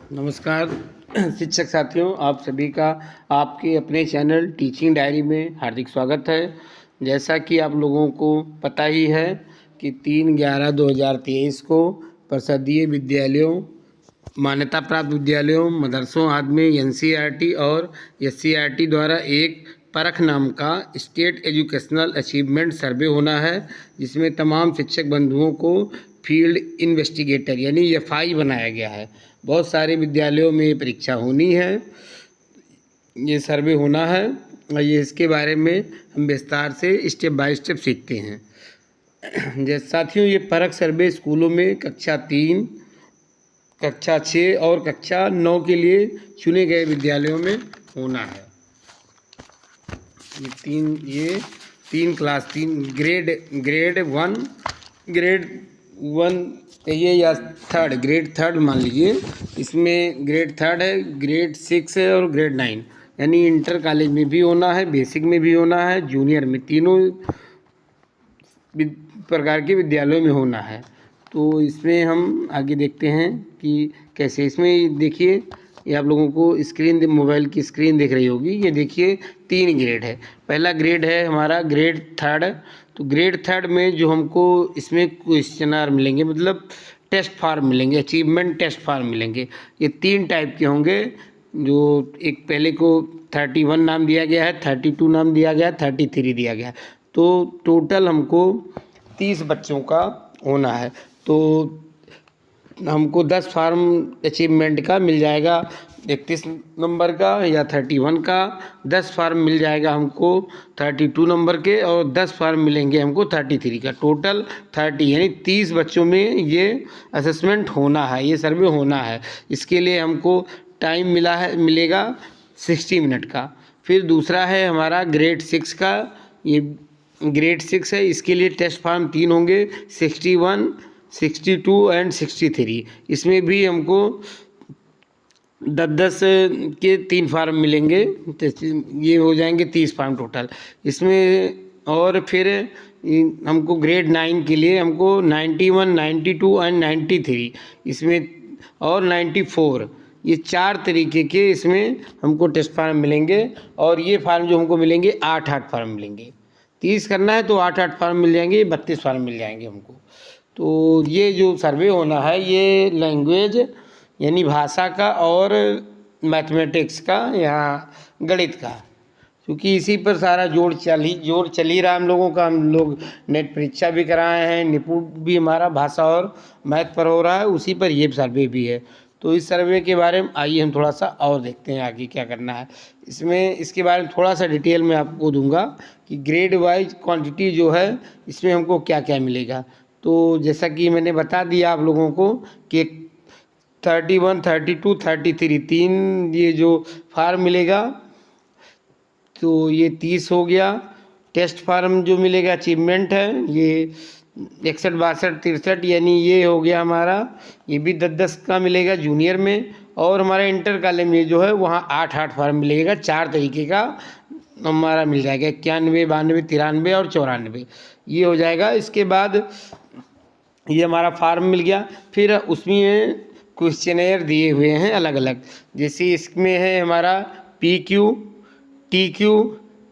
नमस्कार शिक्षक साथियों, आप सभी का आपके अपने चैनल टीचिंग डायरी में हार्दिक स्वागत है। जैसा कि आप लोगों को पता ही है कि 3/11/2023 को परिषदीय विद्यालयों, मान्यता प्राप्त विद्यालयों, मदरसों आदि में एनसीईआरटी और एससीईआरटी द्वारा एक परख नाम का स्टेट एजुकेशनल अचीवमेंट सर्वे होना है, जिसमें तमाम शिक्षक बंधुओं को फील्ड इन्वेस्टिगेटर यानी एफआई बनाया गया है। बहुत सारे विद्यालयों में ये परीक्षा होनी है, ये सर्वे होना है और ये इसके बारे में हम विस्तार से स्टेप बाय स्टेप सीखते हैं। जैसे साथियों, ये परख सर्वे स्कूलों में कक्षा 3, कक्षा 6 और कक्षा 9 के लिए चुने गए विद्यालयों में होना है। ये तीन क्लास, ग्रेड 1, ग्रेड 1 ये या ग्रेड थर्ड मान लीजिए, इसमें ग्रेड थर्ड है, ग्रेड 6 है और ग्रेड 9, यानी इंटर कॉलेज में भी होना है, बेसिक में भी होना है, जूनियर में, तीनों प्रकार के विद्यालयों में होना है। तो इसमें हम आगे देखते हैं कि कैसे। इसमें देखिए, ये आप लोगों को स्क्रीन, मोबाइल की स्क्रीन दिख रही होगी। ये देखिए 3 ग्रेड है। पहला ग्रेड है हमारा ग्रेड थर्ड। तो ग्रेड थर्ड में जो हमको इसमें क्वेश्चनर मिलेंगे, मतलब टेस्ट फॉर्म मिलेंगे, अचीवमेंट टेस्ट फॉर्म मिलेंगे। ये 3 टाइप के होंगे। जो एक पहले को 31 नाम दिया गया है, 32 नाम दिया गया है, 33 दिया गया है। तो टोटल हमको 30 बच्चों का होना है। तो हमको 10 फार्म अचीवमेंट का मिल जाएगा 31 नंबर का, या 31 का 10 फार्म मिल जाएगा हमको 32 नंबर के, और 10 फार्म मिलेंगे हमको 33 का। टोटल 30, यानी 30 बच्चों में ये असेसमेंट होना है, ये सर्वे होना है। इसके लिए हमको टाइम मिलेगा 60 मिनट का। फिर दूसरा है हमारा ग्रेड 6 का। ये ग्रेड 6 है, इसके लिए टेस्ट फार्म 3 होंगे, 61, 62 एंड 63। इसमें भी हमको 10-10 के 3 फार्म मिलेंगे, ये हो जाएंगे 30 फार्म टोटल इसमें। और फिर हमको ग्रेड 9 के लिए हमको 91, 92 एंड 93 इसमें, और 94, ये 4 तरीके के इसमें हमको टेस्ट फार्म मिलेंगे। और ये फार्म जो हमको मिलेंगे 8-8 फार्म मिलेंगे। 30 करना है तो 8-8 फार्म मिल जाएंगे, 32 फार्म मिल जाएंगे हमको। तो ये जो सर्वे होना है, ये लैंग्वेज यानी भाषा का और मैथमेटिक्स का या गणित का, क्योंकि इसी पर सारा जोर चल ही रहा है हम लोगों का। हम लोग नेट परीक्षा भी कराए हैं, निपुण भी हमारा भाषा और मैथ पर हो रहा है, उसी पर ये सर्वे भी है। तो इस सर्वे के बारे में आइए हम थोड़ा सा और देखते हैं आगे क्या करना है इसमें। इसके बारे में थोड़ा सा डिटेल में आपको दूंगा कि ग्रेड वाइज क्वांटिटी जो है, इसमें हमको क्या क्या मिलेगा। तो जैसा कि मैंने बता दिया आप लोगों को कि 31, 32, 33 3 ये जो फार्म मिलेगा, तो ये 30 हो गया। टेस्ट फार्म जो मिलेगा अचीवमेंट है, ये 61, 62, 63, यानी ये हो गया हमारा। ये भी 10-10 का मिलेगा जूनियर में। और हमारा इंटर कॉलेज में जो है, वहाँ 8-8 फार्म मिलेगा, 4 तरीके का हमारा मिल जाएगा, 91, 92, 93 और 94, ये हो जाएगा। इसके बाद ये हमारा फार्म मिल गया। फिर उसमें क्वेश्चनेयर दिए हुए हैं अलग अलग, जैसे इसमें है हमारा PQ, TQ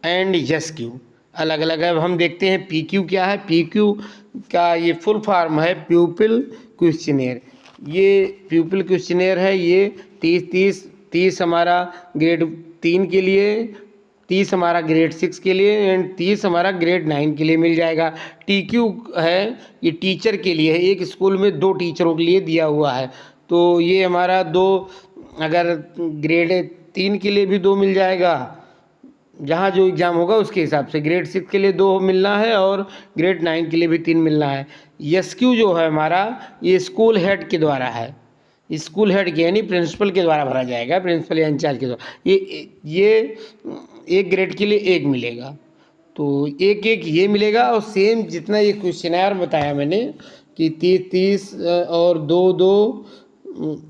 एंड SQ, अलग अलग है। अब हम देखते हैं PQ क्या है। PQ का ये फुल फॉर्म है प्यूपिल क्वेश्चनेयर। ये प्यूपिल क्वेश्चनेयर है, ये 30 हमारा ग्रेड 3 के लिए, 30 हमारा ग्रेड 6 के लिए एंड 30 हमारा ग्रेड 9 के लिए मिल जाएगा। TQ है, ये टीचर के लिए है, एक स्कूल में 2 टीचरों के लिए दिया हुआ है। तो ये हमारा 2, अगर ग्रेड 3 के लिए भी 2 मिल जाएगा, जहाँ जो एग्ज़ाम होगा उसके हिसाब से। ग्रेड 6 के लिए 2 मिलना है और ग्रेड 9 के लिए भी 3 मिलना है। SQ जो है हमारा, ये स्कूल हेड के द्वारा है, स्कूल हेड के यानी प्रिंसिपल के द्वारा भरा जाएगा, प्रिंसिपल या इंचार्ज के द्वारा। ये एक ग्रेड के लिए 1 मिलेगा, तो एक एक ये मिलेगा। और सेम जितना ये क्वेश्चनर बताया मैंने कि 30-30 और 2-2,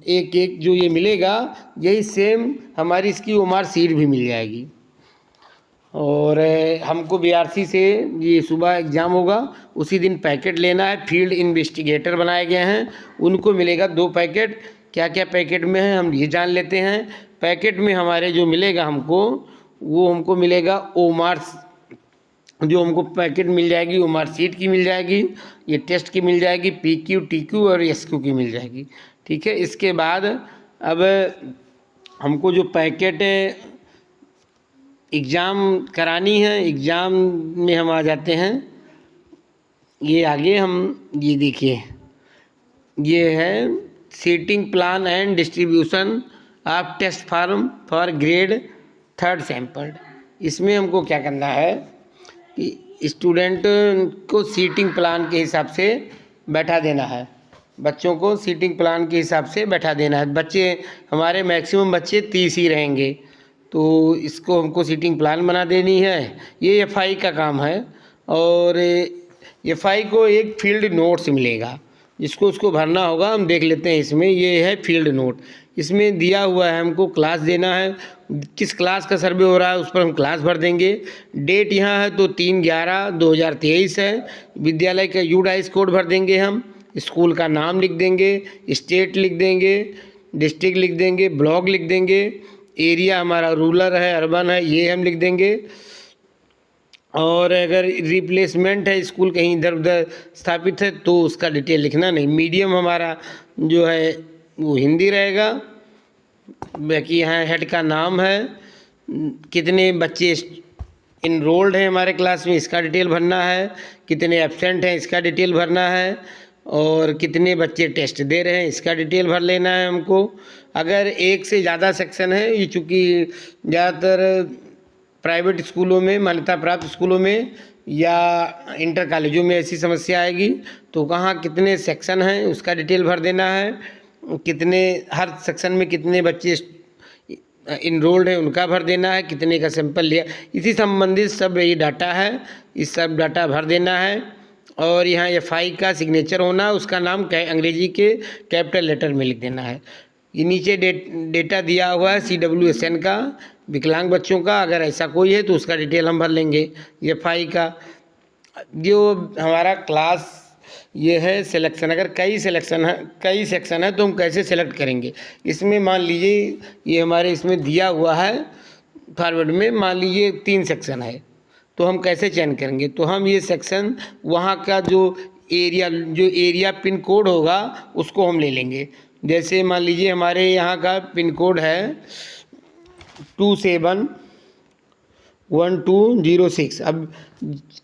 एक एक जो ये मिलेगा, यही सेम हमारी इसकी OMR सीट भी मिल जाएगी। और हमको BRC से ये सुबह एग्ज़ाम होगा, उसी दिन पैकेट लेना है। फील्ड इन्वेस्टिगेटर बनाए गए हैं, उनको मिलेगा 2 पैकेट। क्या क्या पैकेट में है हम ये जान लेते हैं। पैकेट में हमारे जो मिलेगा हमको, वो हमको मिलेगा ओमार्स, जो हमको पैकेट मिल जाएगी वो मार्कशीट की मिल जाएगी, ये टेस्ट की मिल जाएगी, PQ TQ और SQ की मिल जाएगी। ठीक है, इसके बाद अब हमको जो पैकेट एग्ज़ाम करानी है, एग्ज़ाम में हम आ जाते हैं। ये आगे हम ये देखिए, ये है seating plan and distribution of test form for grade 3rd sample. इसमें हमको क्या करना है कि स्टूडेंट को सीटिंग प्लान के हिसाब से बैठा देना है, बच्चों को सीटिंग प्लान के हिसाब से बैठा देना है। बच्चे हमारे मैक्सिमम बच्चे 30 ही रहेंगे, तो इसको हमको सीटिंग प्लान बना देनी है। ये FI का काम है। और FI को एक फील्ड नोट्स मिलेगा, जिसको उसको भरना होगा। हम देख लेते हैं इसमें, ये है फील्ड नोट। इसमें दिया हुआ है हमको क्लास देना है, किस क्लास का सर्वे हो रहा है उस पर हम क्लास भर देंगे। डेट यहाँ है तो 3/11/2023 है। विद्यालय का UDIS कोड भर देंगे हम, स्कूल का नाम लिख देंगे, स्टेट लिख देंगे, डिस्ट्रिक्ट लिख देंगे, ब्लॉक लिख देंगे, एरिया हमारा रूरल है अर्बन है ये हम लिख देंगे। और अगर रिप्लेसमेंट है, स्कूल कहीं इधर उधर स्थापित है तो उसका डिटेल लिखना नहीं। मीडियम हमारा जो है वो हिंदी रहेगा। बाकी यहाँ हेड का नाम है, कितने बच्चे इनरोल्ड हैं हमारे क्लास में इसका डिटेल भरना है, कितने एब्सेंट हैं इसका डिटेल भरना है, और कितने बच्चे टेस्ट दे रहे हैं इसका डिटेल भर लेना है हमको। अगर एक से ज़्यादा सेक्शन है, ये चूँकि ज़्यादातर प्राइवेट स्कूलों में, मान्यता प्राप्त स्कूलों में या इंटर कॉलेजों में ऐसी समस्या आएगी, तो कहाँ कितने सेक्शन हैं उसका डिटेल भर देना है, कितने हर सेक्शन में कितने बच्चे इनरोल्ड हैं उनका भर देना है, कितने का सैंपल लिया, इसी संबंधित सब ये डाटा है, इस सब डाटा भर देना है। और यहाँ FI का सिग्नेचर होना, उसका नाम अंग्रेजी के कैपिटल लेटर में लिख देना है। ये नीचे डेटा दिया हुआ है CWSN का, विकलांग बच्चों का, अगर ऐसा कोई है तो उसका डिटेल हम भर लेंगे। FI का जो हमारा क्लास ये है सिलेक्शन, अगर कई सेक्शन है तो हम कैसे सेलेक्ट करेंगे। इसमें मान लीजिए ये हमारे इसमें दिया हुआ है फॉरवर्ड में, मान लीजिए 3 सेक्शन है तो हम कैसे चयन करेंगे। तो हम ये सेक्शन वहाँ का जो एरिया पिन कोड होगा उसको हम ले लेंगे। जैसे मान लीजिए हमारे यहाँ का पिन कोड है 271206। अब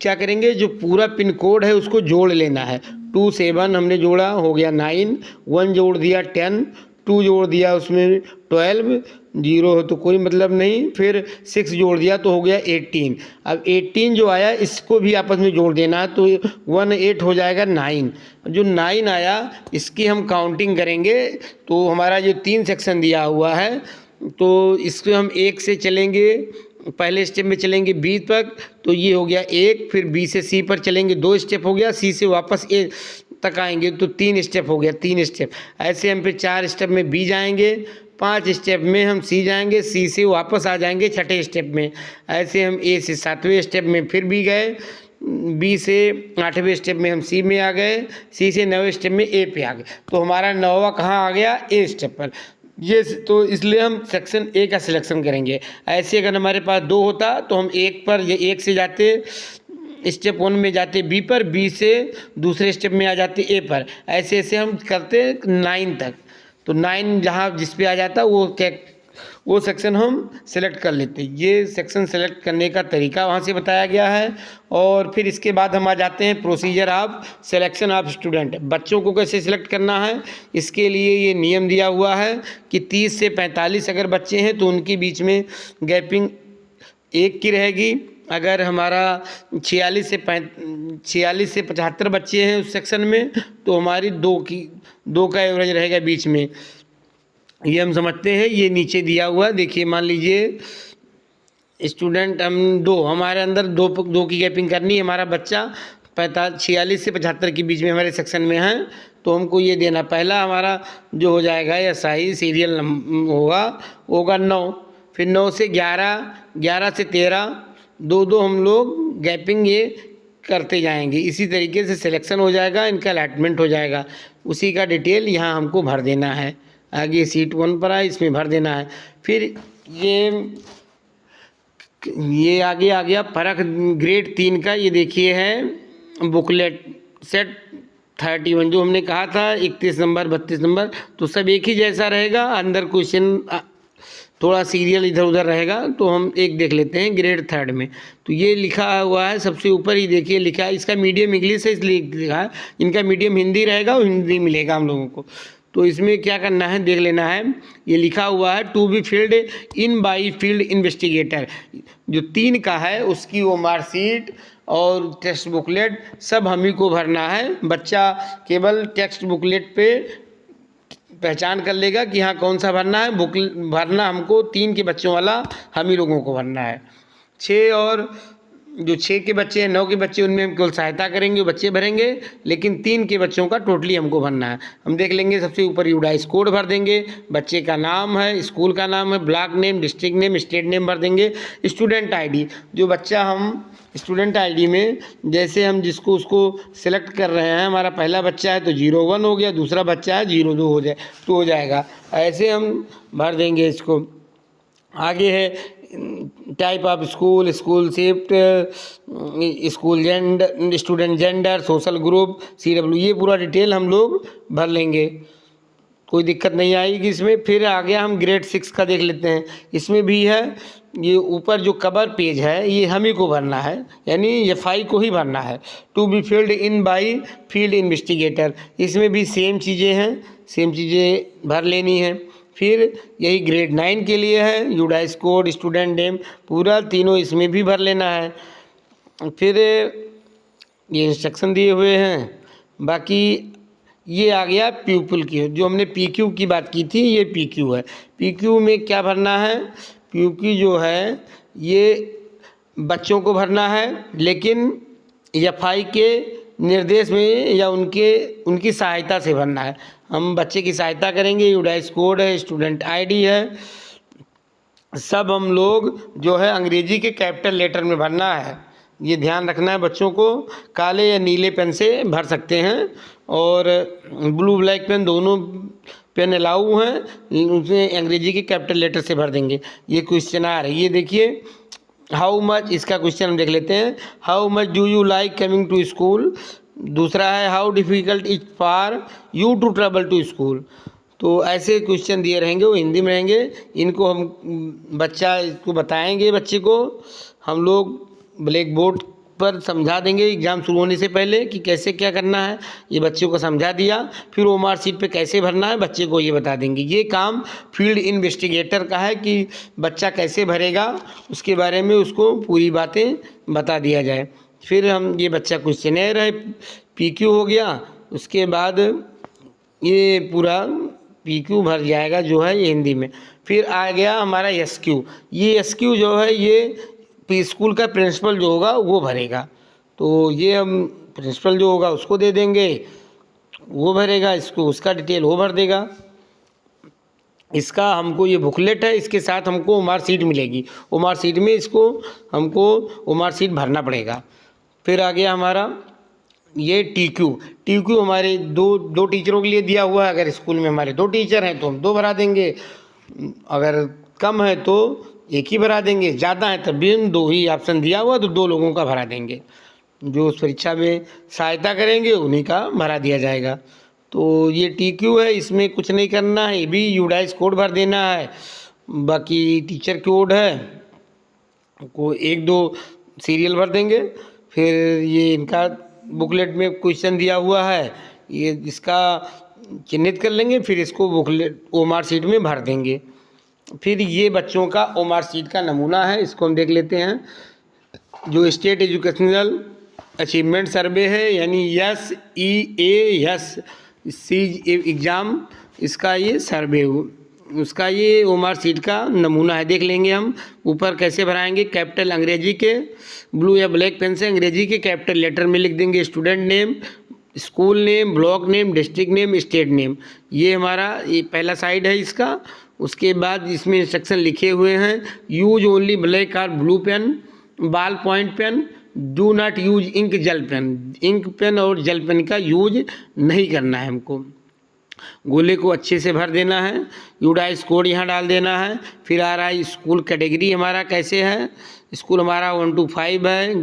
क्या करेंगे, जो पूरा पिन कोड है उसको जोड़ लेना है। 27 हमने जोड़ा, हो गया 9, 1 जोड़ दिया 10, 2 जोड़ दिया उसमें 12, 0 हो तो कोई मतलब नहीं, फिर 6 जोड़ दिया तो हो गया 18। अब 18 जो आया इसको भी आपस में जोड़ देना है, तो 1 8 हो जाएगा 9। जो 9 आया इसकी हम काउंटिंग करेंगे, तो हमारा जो 3 सेक्शन दिया हुआ है तो इसको हम 1 से चलेंगे, पहले स्टेप में चलेंगे B तक, तो ये हो गया 1, फिर B से C पर चलेंगे 2 स्टेप हो गया, C से वापस A तक आएंगे तो 3 स्टेप हो गया, 3 स्टेप। ऐसे हम फिर 4 स्टेप में B जाएंगे, 5 स्टेप में हम C जाएंगे, C से वापस आ जाएंगे 6ठे स्टेप में। ऐसे हम A से 7वें स्टेप में फिर B गए, B से 8वें स्टेप में हम C में आ गए, C से 9वें स्टेप में A पे आ गए। तो हमारा 9वां कहाँ आ गया, A स्टेप पर। ये तो इसलिए हम सेक्शन A का सिलेक्शन करेंगे। ऐसे अगर हमारे पास 2 होता तो हम 1 पर, ये 1 से जाते स्टेप 1 में जाते B पर, B से दूसरे स्टेप में आ जाते A पर। ऐसे ऐसे हम करते 9 तक। तो 9 जहाँ जिस पे आ जाता वो सेक्शन हम सेलेक्ट कर लेते। ये सेक्शन सेलेक्ट करने का तरीका वहाँ से बताया गया है। और फिर इसके बाद हम आ जाते हैं procedure of selection of student. बच्चों को कैसे सिलेक्ट करना है, इसके लिए ये नियम दिया हुआ है कि 30 से 45 अगर बच्चे हैं तो उनके बीच में गैपिंग 1 की रहेगी। अगर हमारा 46 से 75 बच्चे हैं उस सेक्शन में तो हमारी 2 का एवरेज रहेगा बीच में। ये हम समझते हैं। ये नीचे दिया हुआ देखिए, मान लीजिए स्टूडेंट हम 2, हमारे अंदर 2 की गैपिंग करनी है। हमारा बच्चा 46 से 75 के बीच में हमारे सेक्शन में है तो हमको ये देना। पहला हमारा जो हो जाएगा SI सीरियल होगा 9, फिर 9 से 11, 11 से 13, 2 हम लोग गैपिंग ये करते जाएंगे। इसी तरीके से सिलेक्शन हो जाएगा, इनका अलॉटमेंट हो जाएगा। उसी का डिटेल यहाँ हमको भर देना है। आगे सीट 1 पर आए, इसमें भर देना है। फिर ये आगे आ गया फर्क ग्रेड 3 का। ये देखिए है बुकलेट सेट 31, जो हमने कहा था 31 नंबर 32 नंबर, तो सब एक ही जैसा रहेगा। अंदर क्वेश्चन थोड़ा सीरियल इधर उधर रहेगा। तो हम एक देख लेते हैं ग्रेड 3 में। तो ये लिखा हुआ है सबसे ऊपर ही देखिए, लिखा है, इसका मीडियम इंग्लिश है इसलिए लिखा है, इनका मीडियम हिंदी रहेगा और हिंदी मिलेगा हम लोगों को। तो इसमें क्या करना है देख लेना है। ये लिखा हुआ है to be filled in by field investigator. जो 3 का है उसकी वो मार्कशीट और टेक्स्ट बुकलेट सब हम ही को भरना है। बच्चा केवल टेक्स्ट बुकलेट पे पहचान कर लेगा कि हाँ कौन सा भरना है। बुक भरना हमको 3 के बच्चों वाला हम ही लोगों को भरना है। 6 और जो 6 के बच्चे हैं 9 के बच्चे उनमें हम केवल सहायता करेंगे, बच्चे भरेंगे, लेकिन 3 के बच्चों का टोटली हमको भरना है। हम देख लेंगे सबसे ऊपर यूडाइस कोड भर देंगे, बच्चे का नाम है, स्कूल का नाम है, block name, district name, state name भर देंगे। स्टूडेंट आईडी, जो बच्चा हम स्टूडेंट आईडी में जैसे हम जिसको उसको सिलेक्ट कर रहे हैं, हमारा पहला बच्चा है तो 01 हो गया, दूसरा बच्चा है 02 हो जाएगा। ऐसे हम भर देंगे इसको। आगे है type of school, school shift, school gender, student gender, social group, CW, ये पूरा डिटेल हम लोग भर लेंगे, कोई दिक्कत नहीं आएगी इसमें। फिर आ गया हम ग्रेड 6 का देख लेते हैं। इसमें भी है ये ऊपर जो कवर पेज है ये हम ही को भरना है, यानी FI को ही भरना है। To be filled in by field investigator, इसमें भी सेम चीज़ें हैं, सेम चीज़ें भर लेनी है। फिर यही ग्रेड 9 के लिए है, यूडाइस कोड, स्टूडेंट नेम, पूरा तीनों इसमें भी भर लेना है। फिर ये इंस्ट्रक्शन दिए हुए हैं। बाकी ये आ गया प्यूपल की, जो हमने PQ की बात की थी, ये PQ है। PQ में क्या भरना है, PQ जो है ये बच्चों को भरना है, लेकिन FI के निर्देश में या उनकी सहायता से भरना है। हम बच्चे की सहायता करेंगे, यूडाइस कोड है, स्टूडेंट आईडी है, सब हम लोग जो है अंग्रेजी के कैपिटल लेटर में भरना है। ये ध्यान रखना है बच्चों को। काले या नीले पेन से भर सकते हैं और ब्लू ब्लैक पेन दोनों पेन अलाउ हैं, उसमें अंग्रेजी के कैपिटल लेटर से भर देंगे। ये क्वेश्चन आ रहा है, ये देखिए हाउ मच, इसका क्वेश्चन हम देख लेते हैं। How much do you like coming to school. दूसरा है how difficult is for you to travel to school. तो ऐसे क्वेश्चन दिए रहेंगे, वो हिंदी में रहेंगे। इनको हम बच्चा इसको बताएंगे, बच्चे को हम लोग ब्लैक बोर्ड पर समझा देंगे एग्ज़ाम शुरू होने से पहले कि कैसे क्या करना है। ये बच्चों को समझा दिया, फिर वो मार्कशीट पे कैसे भरना है बच्चे को ये बता देंगे। ये काम फील्ड इन्वेस्टिगेटर का है कि बच्चा कैसे भरेगा उसके बारे में उसको पूरी बातें बता दिया जाए। फिर हम ये बच्चा क्वेश्चनेयर है, PQ हो गया, उसके बाद ये पूरा PQ भर जाएगा जो है ये हिंदी में। फिर आ गया हमारा SQ। ये SQ जो है ये स्कूल का प्रिंसिपल जो होगा वो भरेगा। तो ये हम प्रिंसिपल जो होगा उसको दे देंगे, वो भरेगा, इसको उसका डिटेल वो भर देगा। इसका हमको ये बुकलेट है, इसके साथ हमको मार्कशीट मिलेगी, वो मार्कशीट में इसको हमको वो मार्कशीट भरना पड़ेगा। फिर आ गया हमारा ये TQ हमारे दो टीचरों के लिए दिया हुआ है। अगर स्कूल में हमारे 2 टीचर हैं तो हम 2 भरा देंगे, अगर कम है तो 1 ही भरा देंगे, ज़्यादा है तब भी हम 2 ही ऑप्शन दिया हुआ तो 2 लोगों का भरा देंगे। जो उस परीक्षा में सहायता करेंगे उन्हीं का भरा दिया जाएगा। तो ये TQ है, इसमें कुछ नहीं करना है, ये भी यूडाइस कोड भर देना है। बाकी टीचर कोड है को 1-2 सीरियल भर देंगे। फिर ये इनका बुकलेट में क्वेश्चन दिया हुआ है, ये इसका चिन्हित कर लेंगे, फिर इसको बुकलेट OMR शीट में भर देंगे। फिर ये बच्चों का OMR शीट का नमूना है, इसको हम देख लेते हैं। जो स्टेट एजुकेशनल अचीवमेंट सर्वे है, यानी SEASC एग्ज़ाम, इसका ये सर्वे उसका ये OMR शीट का नमूना है, देख लेंगे हम। ऊपर कैसे भराएंगे, कैपिटल अंग्रेजी के ब्लू या ब्लैक पेन से अंग्रेजी के कैपिटल लेटर में लिख देंगे student name, school name, block name, district name, state name. ये हमारा ये पहला साइड है इसका। उसके बाद इसमें इंस्ट्रक्शन लिखे हुए हैं, यूज ओनली ब्लैक और blue pen, ball point pen, do not use ink gel pen. Ink pen और जेल पेन का यूज नहीं करना है हमको। गोले को अच्छे से भर देना है, यूडाइस कोड यहाँ डाल देना है। फिर आ रहा है स्कूल कैटेगरी हमारा कैसे है, स्कूल हमारा 1 to 5 है,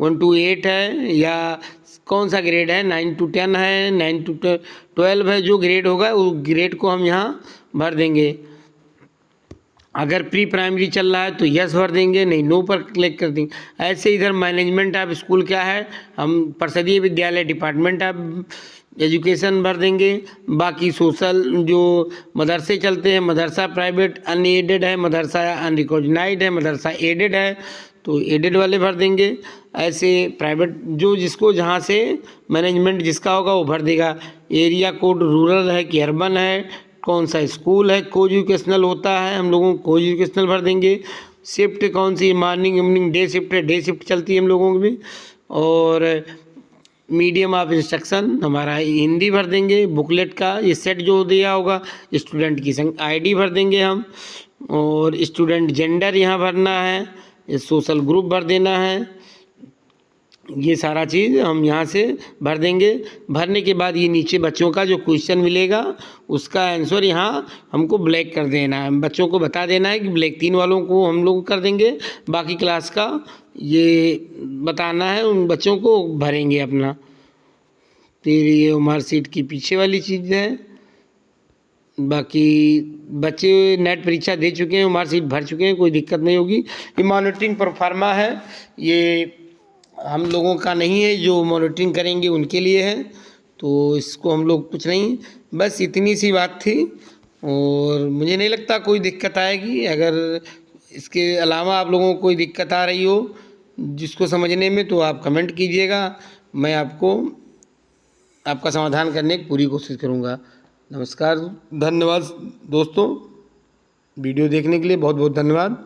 1 to 8 है, या कौन सा ग्रेड है, 9 to 10 है, 9 to 12 है। जो ग्रेड होगा उस ग्रेड को हम यहाँ भर देंगे। अगर प्री प्राइमरी चल रहा है तो यस भर देंगे, नहीं नो पर क्लिक कर देंगे। ऐसे इधर मैनेजमेंट ऑफ स्कूल क्या है, हम परिषदीय विद्यालय डिपार्टमेंट ऑफ एजुकेशन भर देंगे। बाकी सोशल जो मदरसे चलते हैं, मदरसा प्राइवेट अनएडेड है, मदरसा अनरिकॉग्नाइज्ड है, मदरसा एडेड है, तो एडेड वाले भर देंगे। ऐसे प्राइवेट जो जिसको जहाँ से मैनेजमेंट जिसका होगा वो भर देगा। एरिया कोड रूरल है कि अर्बन है, कौन सा स्कूल है, को एजुकेशनल होता है, हम लोगों को एजुकेशनल भर देंगे। शिफ्ट कौन सी, मॉर्निंग इवनिंग डे शिफ्ट है, डे शिफ्ट चलती है हम लोगों की भी। और मीडियम ऑफ इंस्ट्रक्शन हमारा हिंदी भर देंगे। बुकलेट का ये सेट जो दिया होगा, स्टूडेंट की आईडी भर देंगे हम। और स्टूडेंट जेंडर यहाँ भरना है, ये सोशल ग्रुप भर देना है। ये सारा चीज़ हम यहाँ से भर देंगे। भरने के बाद ये नीचे बच्चों का जो क्वेश्चन मिलेगा उसका आंसर यहाँ हमको ब्लैक कर देना है। बच्चों को बता देना है कि ब्लैक 3 वालों को हम लोग कर देंगे, बाकी क्लास का ये बताना है, उन बच्चों को भरेंगे अपना। फिर ये मार्कशीट की पीछे वाली चीज़ है। बाकी बच्चे नेट परीक्षा दे चुके हैं, मार्कशीट भर चुके हैं, कोई दिक्कत नहीं होगी। ये मॉनिटरिंग प्रोफार्मा है, ये हम लोगों का नहीं है, जो मॉनिटरिंग करेंगे उनके लिए है, तो इसको हम लोग कुछ नहीं, बस इतनी सी बात थी। और मुझे नहीं लगता कोई दिक्कत आएगी। अगर इसके अलावा आप लोगों को कोई दिक्कत आ रही हो जिसको समझने में, तो आप कमेंट कीजिएगा, मैं आपको आपका समाधान करने की पूरी कोशिश करूँगा। नमस्कार, धन्यवाद दोस्तों, वीडियो देखने के लिए बहुत बहुत धन्यवाद।